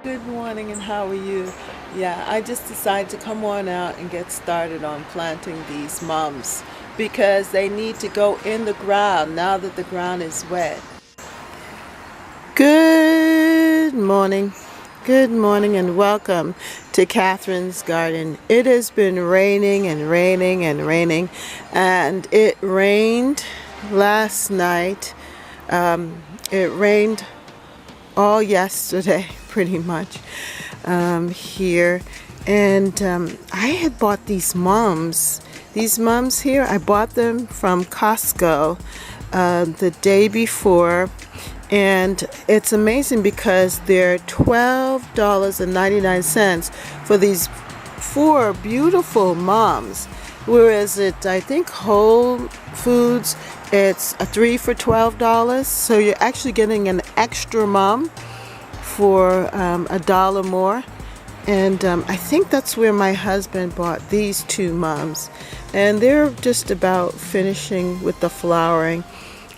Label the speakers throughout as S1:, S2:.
S1: Good morning, and how are you? Yeah, I just decided to come on out and get started on planting these mums because they need to go in the ground now that the ground is wet. Good morning. Good morning and welcome to Catherine's Garden. It has been raining and raining and raining, and it rained last night. It rained all yesterday, pretty much, here. And I had bought these mums. These mums here, I bought them from Costco the day before. And it's amazing because they're $12.99 for these four beautiful mums. Whereas I think Whole Foods, it's a 3 for $12. So you're actually getting an extra mum for a dollar more. And I think that's where my husband bought these two mums. And they're just about finishing with the flowering.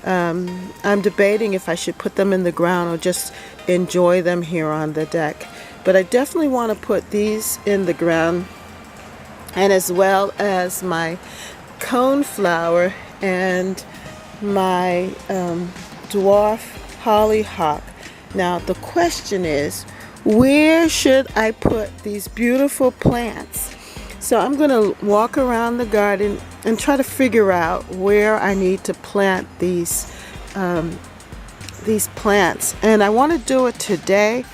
S1: I'm debating if I should put them in the ground or just enjoy them here on the deck. But I definitely want to put these in the ground, and as well as my coneflower and my dwarf hollyhock. Now the question is, where should I put these beautiful plants? So I'm going to walk around the garden and try to figure out where I need to plant these plants. And I want to do it today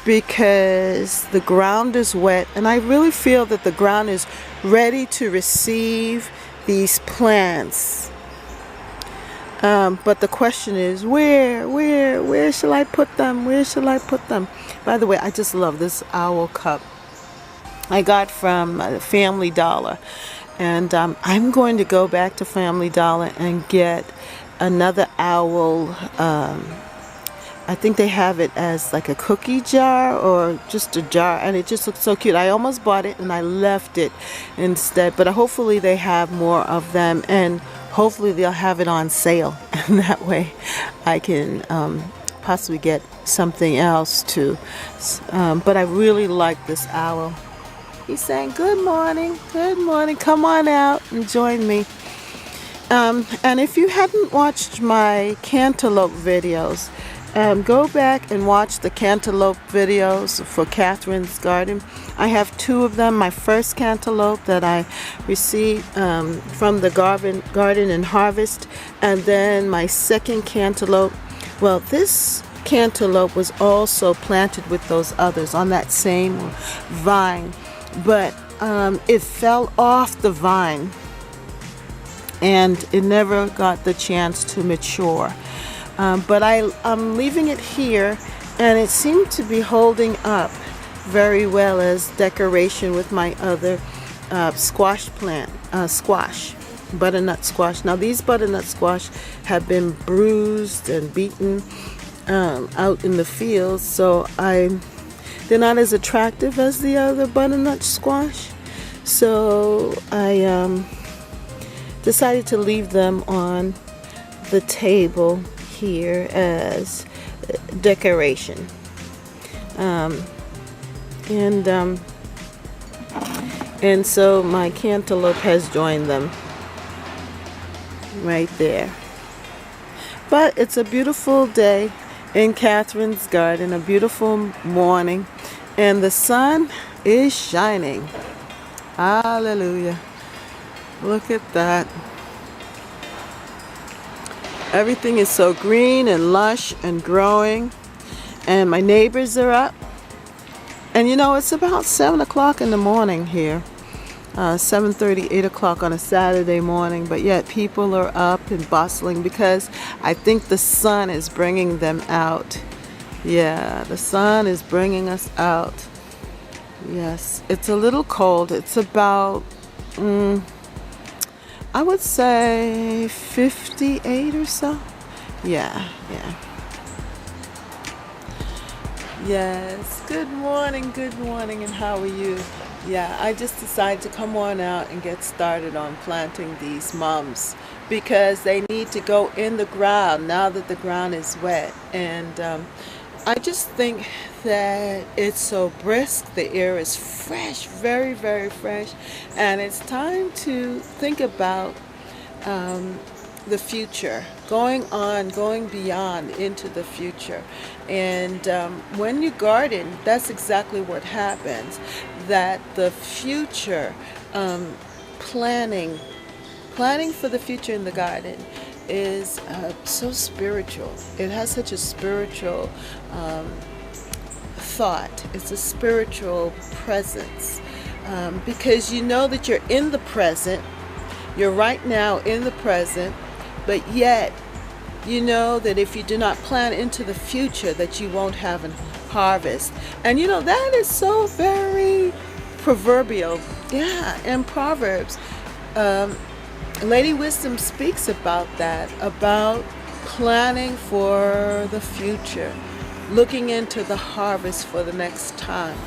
S1: because the ground is wet, and I really feel that the ground is ready to receive these plants. But the question is, where shall I put them? Where shall I put them? By the way, I just love this owl cup. I got from Family Dollar, and I'm going to go back to Family Dollar and get another owl. I think they have it as like a cookie jar or just a jar, and it just looks so cute. I almost bought it and I left it instead, but hopefully they have more of them, and hopefully they'll have it on sale, and that way I can possibly get something else too. But I really like this owl. He's saying, good morning, come on out and join me. And if you hadn't watched my cantaloupe videos, go back and watch the cantaloupe videos for Catherine's Garden. I have two of them. My first cantaloupe that I received from the Garden and Harvest, and then my second cantaloupe. Well, this cantaloupe was also planted with those others on that same vine, but it fell off the vine and it never got the chance to mature. But I'm leaving it here, and it seemed to be holding up very well as decoration with my other squash plant, butternut squash. Now these butternut squash have been bruised and beaten out in the fields, so they're not as attractive as the other butternut squash. So I decided to leave them on the table here as decoration. And so my cantaloupe has joined them right there. But it's a beautiful day in Catherine's Garden, a beautiful morning, and the sun is shining. Hallelujah. Look at that. Everything is so green and lush and growing, and my neighbors are up. And you know, it's about 7 o'clock in the morning here, 7:30, 8 o'clock on a Saturday morning, but yet people are up and bustling because I think the sun is bringing them out. Yeah, the sun is bringing us out. Yes, it's a little cold. It's about I would say 58 or so. Yeah. Yes, good morning, and how are you? Yeah, I just decided to come on out and get started on planting these mums because they need to go in the ground now that the ground is wet. And I just think that it's so brisk. The air is fresh, very, very fresh. And it's time to think about the future, going on, going beyond into the future. And when you garden, that's exactly what happens. That the future, planning, planning for the future in the garden is so spiritual. It has such a spiritual thought. It's a spiritual presence because you know that you're in the present. You're right now in the present, but yet you know that if you do not plan into the future that you won't have a harvest. And you know that is so very proverbial. Yeah, in Proverbs, Lady Wisdom speaks about that, about planning for the future, looking into the harvest for the next time,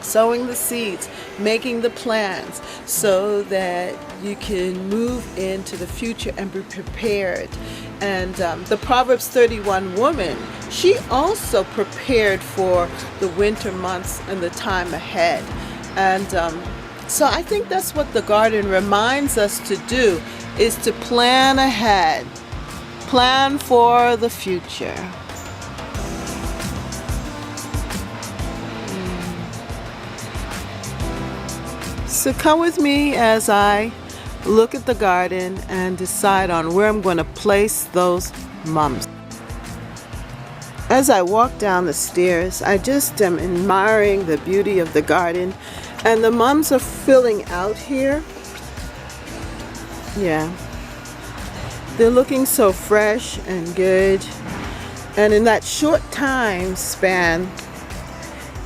S1: sowing the seeds, making the plans so that you can move into the future and be prepared. And the Proverbs 31 woman, she also prepared for the winter months and the time ahead. And so I think that's what the garden reminds us to do, is to plan ahead, plan for the future. So come with me as I look at the garden and decide on where I'm going to place those mums. As I walk down the stairs, I just am admiring the beauty of the garden, and the mums are filling out here. Yeah, they're looking so fresh and good, and in that short time span,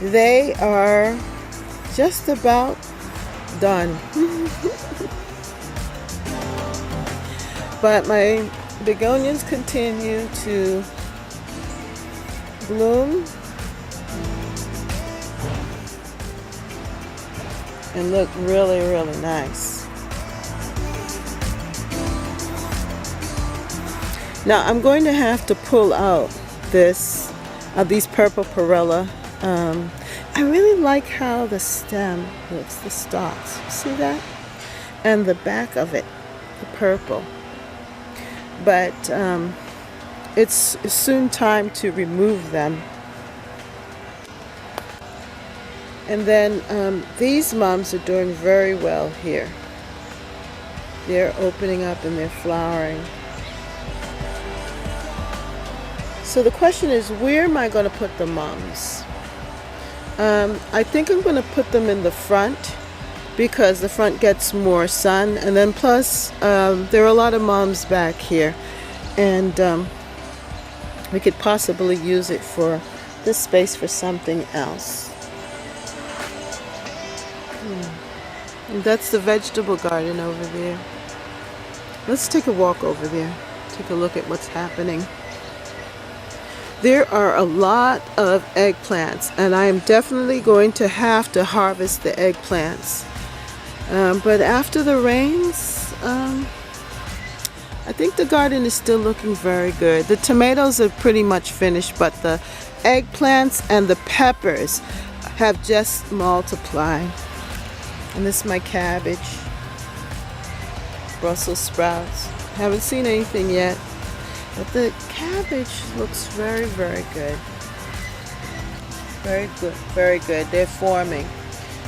S1: they are just about done. But my begonias continue to bloom and look really, really nice. Now I'm going to have to pull out these purple perilla. I really like how the stem looks, the stalks. See that? And the back of it, the purple. But it's soon time to remove them. And then these mums are doing very well here. They're opening up and they're flowering. So the question is, where am I going to put the mums? I think I'm going to put them in the front because the front gets more sun, and then plus there are a lot of mums back here, and we could possibly use it for this space for something else. And that's the vegetable garden over there. Let's take a walk over there, take a look at what's happening. There are a lot of eggplants, and I am definitely going to have to harvest the eggplants. But after the rains, I think the garden is still looking very good. The tomatoes are pretty much finished, but the eggplants and the peppers have just multiplied. And this is my cabbage, Brussels sprouts. Haven't seen anything yet. But the cabbage looks very, very good. Very good, very good. They're forming.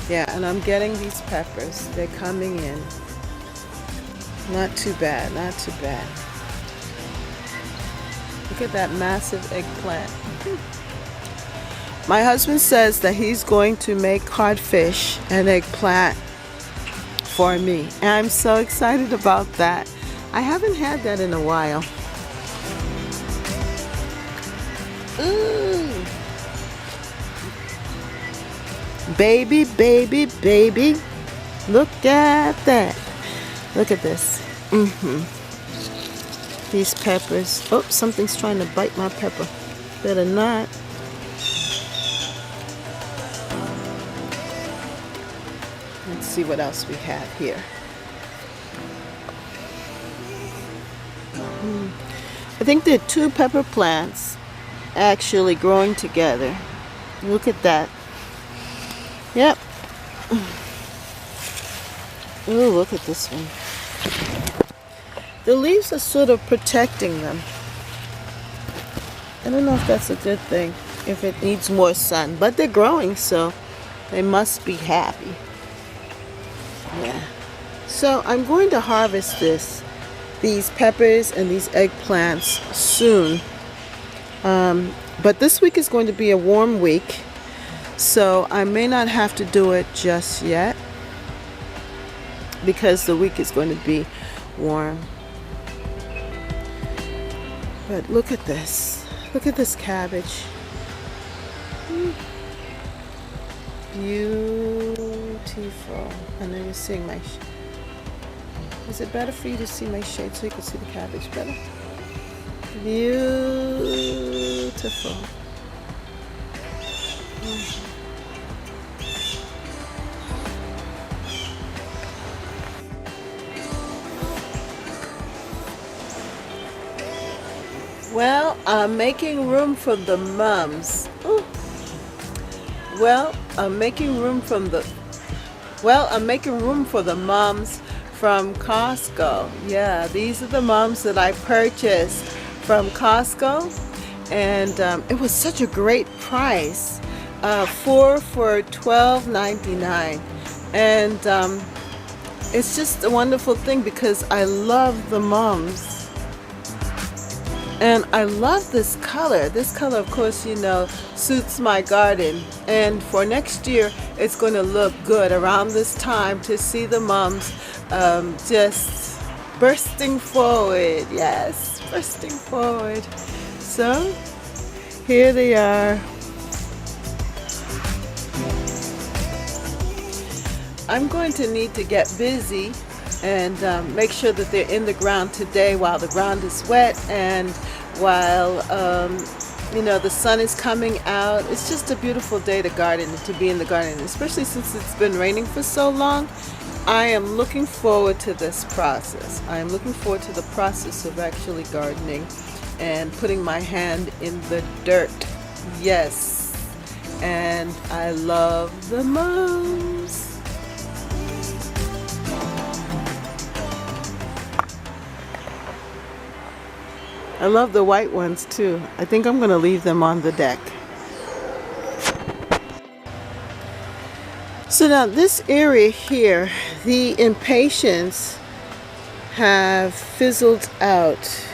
S1: Yeah, and I'm getting these peppers. They're coming in. Not too bad, not too bad. Look at that massive eggplant. My husband says that he's going to make codfish and eggplant for me. And I'm so excited about that. I haven't had that in a while. Ooh. Baby, baby, baby. Look at that. Look at this. These peppers. Oh, something's trying to bite my pepper. Better not. Let's see what else we have here. I think there are 2 pepper plants actually growing together. Look at that. Yep. Ooh, look at this one. The leaves are sort of protecting them. I don't know if that's a good thing, if it needs more sun, but they're growing, so they must be happy. Yeah. So I'm going to harvest these peppers and these eggplants soon. But this week is going to be a warm week, so I may not have to do it just yet because the week is going to be warm. But look at this. Look at this cabbage. Beautiful. And then you're seeing my... Is it better for you to see my shade so you can see the cabbage better? Beautiful. Well, I'm making room for the mums. Ooh. I'm making room for the mums from Costco. Yeah, these are the mums that I purchased from Costco, and it was such a great price. 4 for $12.99, and it's just a wonderful thing because I love the mums. And I love this color. This color, of course, you know, suits my garden. And for next year, it's going to look good around this time to see the mums just bursting forward. Yes, bursting forward. So, here they are. I'm going to need to get busy and make sure that they're in the ground today while the ground is wet and while you know, the sun is coming out. It's just a beautiful day to garden and to be in the garden, especially since it's been raining for so long. I am looking forward to this process. I am looking forward to the process of actually gardening and putting my hand in the dirt. Yes, and I love the mums. I love the white ones too. I think I'm going to leave them on the deck. So now this area here, the impatiens have fizzled out.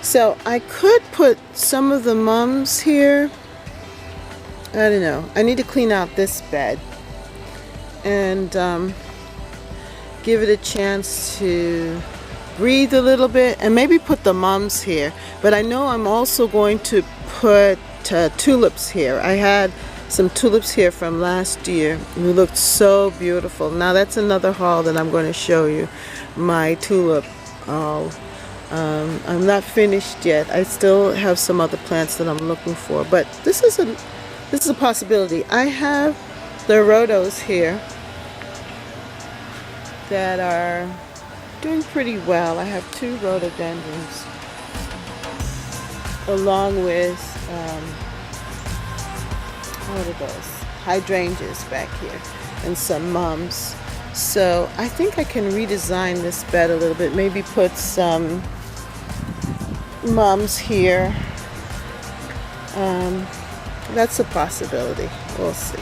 S1: So I could put some of the mums here. I don't know. I need to clean out this bed and give it a chance to breathe a little bit, and maybe put the mums here. But I know I'm also going to put tulips here. I had some tulips here from last year. They looked so beautiful. Now that's another haul that I'm going to show you. My tulip haul. I'm not finished yet. I still have some other plants that I'm looking for, but this is a possibility. I have the rhodos here that are doing pretty well. I have 2 rhododendrons along with what are those? Hydrangeas back here and some mums. So I think I can redesign this bed a little bit. Maybe put some mums here. That's a possibility. We'll see.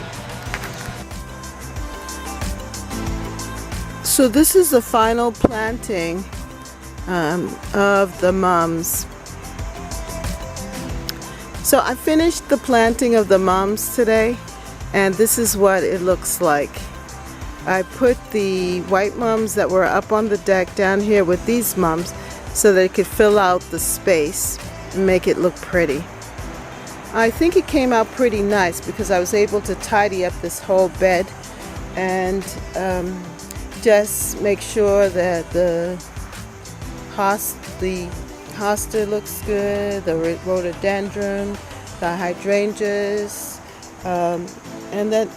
S1: So this is the final planting of the mums. So I finished the planting of the mums today, and this is what it looks like. I put the white mums that were up on the deck down here with these mums so that it could fill out the space and make it look pretty. I think it came out pretty nice because I was able to tidy up this whole bed and just make sure that the hosta looks good, the rhododendron, the hydrangeas, and then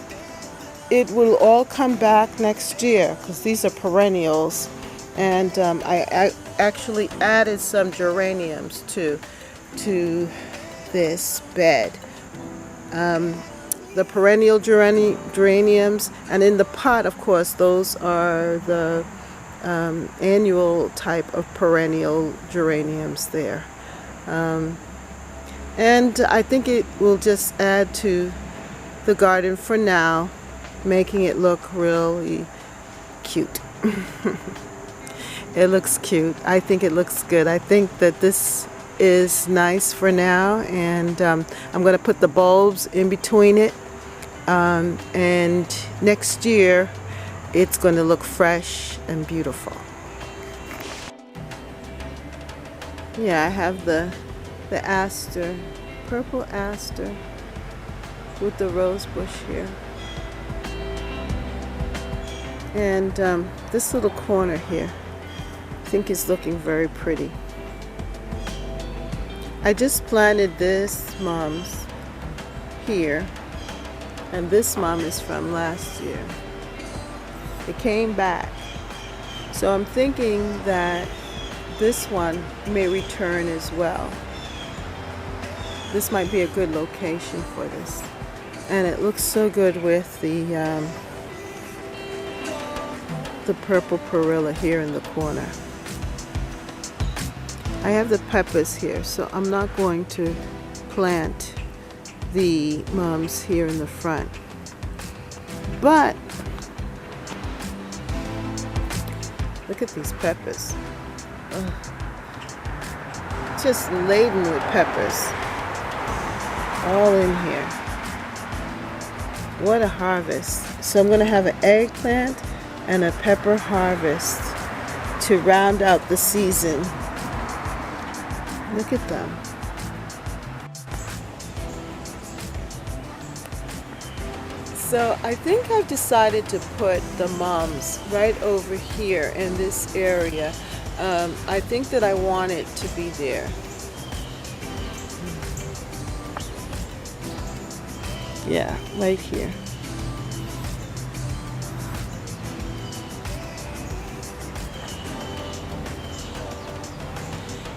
S1: it will all come back next year because these are perennials. And I actually added some geraniums too to this bed. The perennial geraniums, and in the pot, of course, those are the annual type of perennial geraniums there. And I think it will just add to the garden for now, making it look really cute. It looks cute. I think it looks good. I think that this is nice for now, and I'm going to put the bulbs in between it, and next year it's going to look fresh and beautiful. Yeah, I have the aster, purple aster with the rose bush here. And this little corner here, I think is looking very pretty. I just planted this mums here, and this mum is from last year. It came back. So I'm thinking that this one may return as well. This might be a good location for this. And it looks so good with the purple perilla here in the corner. I have the peppers here, so I'm not going to plant the mums here in the front. But look at these peppers. Ugh. Just laden with peppers. All in here. What a harvest. So I'm going to have an eggplant and a pepper harvest to round out the season. Look at them. So I think I've decided to put the mums right over here in this area. I think that I want it to be there. Yeah, right here.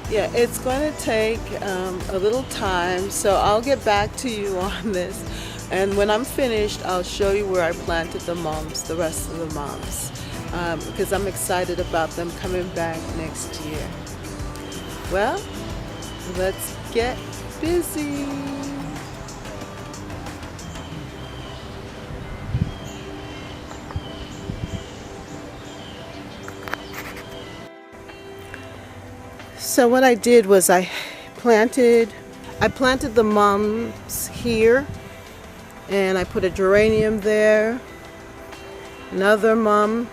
S1: Yeah, it's going to take a little time, so I'll get back to you on this. And when I'm finished, I'll show you where I planted the mums, the rest of the mums, because I'm excited about them coming back next year. Well, let's get busy. So what I did was I planted the mums here, and I put a geranium there, another mums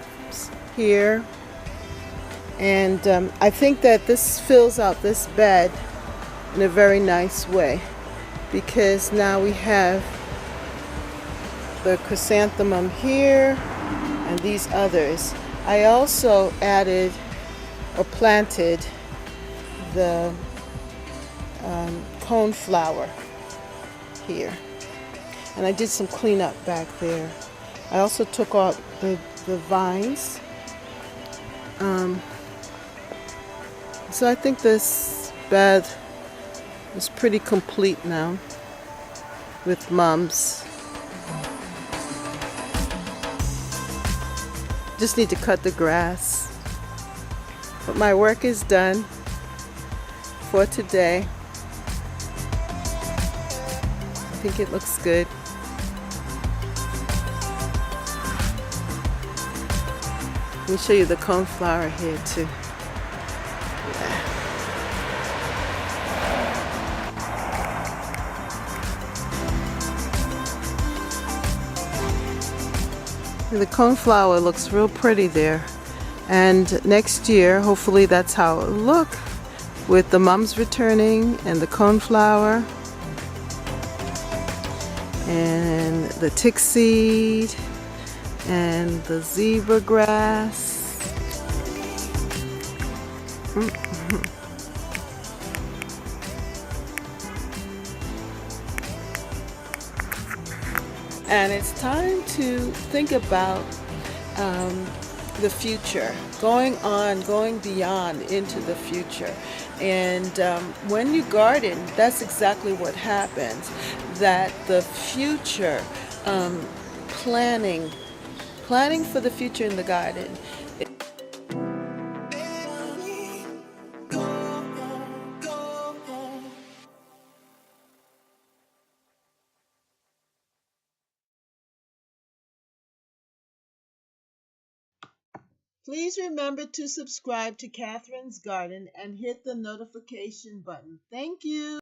S1: here, and I think that this fills out this bed in a very nice way, because now we have the chrysanthemum here and these others. I also added or planted the coneflower here, and I did some cleanup back there. I also took out the vines, so I think this bed is pretty complete now with mums. Just need to cut the grass, but my work is done for today. I think it looks good. Let me show you the coneflower here too. Yeah. The coneflower looks real pretty there. And next year, hopefully that's how it will look, with the mums returning and the coneflower and the tick seed and the zebra grass. And it's time to think about the future, going on, going beyond into the future. And when you garden, that's exactly what happens. That the future, um, planning, planning for the future in the garden. Please remember to subscribe to Catherine's Garden and hit the notification button. Thank you.